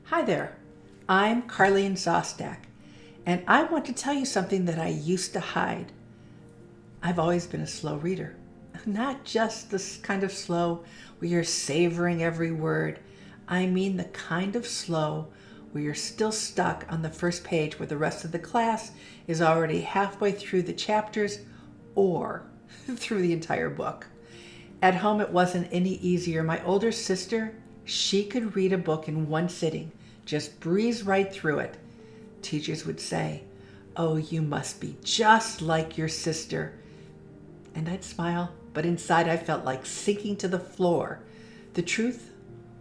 Hi there, I'm Carleen Zostak, and I want to tell you something that I used to hide. I've always been a slow reader. Not just this kind of slow where you're savoring every word. I mean the kind of slow where you're still stuck on the first page where the rest of the class is already halfway through the chapters or through the entire book. At home, it wasn't any easier. My older sister, she could read a book in one sitting, just breeze right through it. Teachers would say, "Oh, you must be just like your sister." And I'd smile, but inside I felt like sinking to the floor. The truth,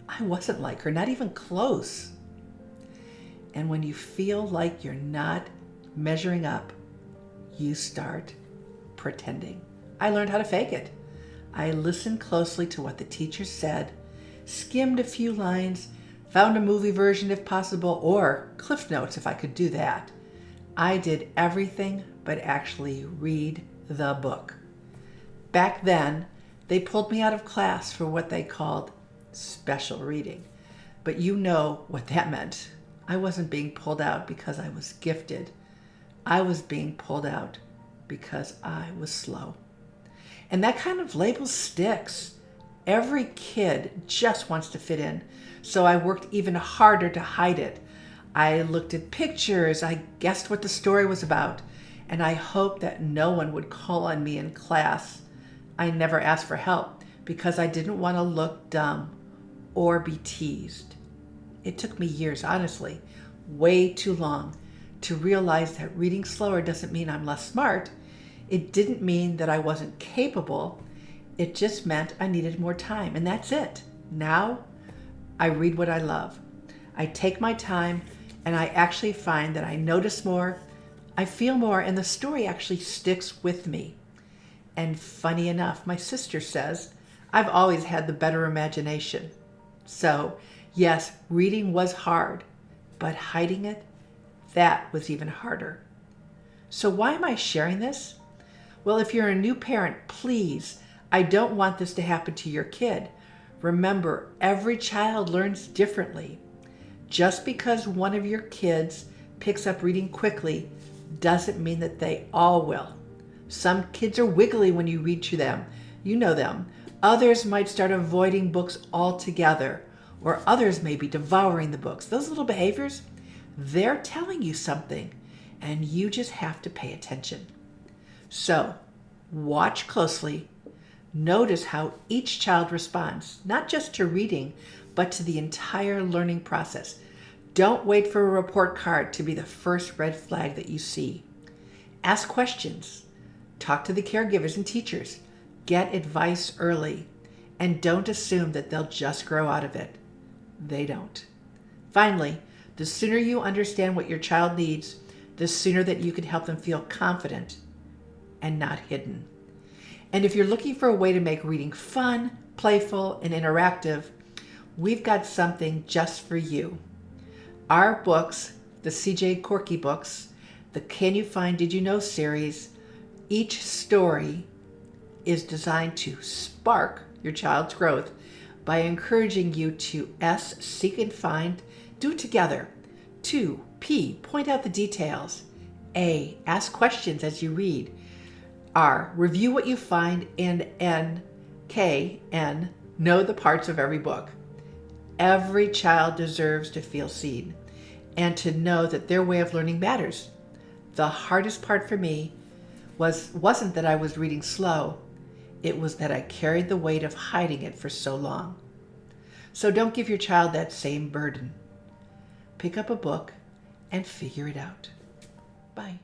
I wasn't like her, not even close. And when you feel like you're not measuring up, you start pretending. I learned how to fake it. I listened closely to what the teacher said, skimmed a few lines, found a movie version if possible, or Cliff Notes if I could do that. I did everything but actually read the book. Back then, they pulled me out of class for what they called special reading. But you know what that meant. I wasn't being pulled out because I was gifted. I was being pulled out because I was slow. And that kind of label sticks. Every kid just wants to fit in, so I worked even harder to hide it. I looked at pictures, I guessed what the story was about, and I hoped that no one would call on me in class. I never asked for help because I didn't want to look dumb or be teased. It took me years, honestly, way too long, to realize that reading slower doesn't mean I'm less smart. It didn't mean that I wasn't capable. It just meant I needed more time, and that's it. Now, I read what I love. I take my time, and I actually find that I notice more, I feel more, and the story actually sticks with me. And funny enough, my sister says, I've always had the better imagination. So, yes, reading was hard, but hiding it, that was even harder. So why am I sharing this? Well, if you're a new parent, please, I don't want this to happen to your kid. Remember, every child learns differently. Just because one of your kids picks up reading quickly doesn't mean that they all will. Some kids are wiggly when you read to them. You know them. Others might start avoiding books altogether, or others may be devouring the books. Those little behaviors, they're telling you something, and you just have to pay attention. So, watch closely. Notice how each child responds, not just to reading, but to the entire learning process. Don't wait for a report card to be the first red flag that you see. Ask questions. Talk to the caregivers and teachers. Get advice early. And don't assume that they'll just grow out of it. They don't. Finally, the sooner you understand what your child needs, the sooner that you can help them feel confident and not hidden. And if you're looking for a way to make reading fun, playful, and interactive, we've got something just for you. Our books, the CJ Corky books, the Can You Find, Did You Know series, each story is designed to spark your child's growth by encouraging you to S, seek and find, do it together. 2, P, point out the details. A, ask questions as you read. R, review what you find, and N, K, N, know the parts of every book. Every child deserves to feel seen and to know that their way of learning matters. The hardest part for me wasn't that I was reading slow. It was that I carried the weight of hiding it for so long. So don't give your child that same burden. Pick up a book and figure it out. Bye.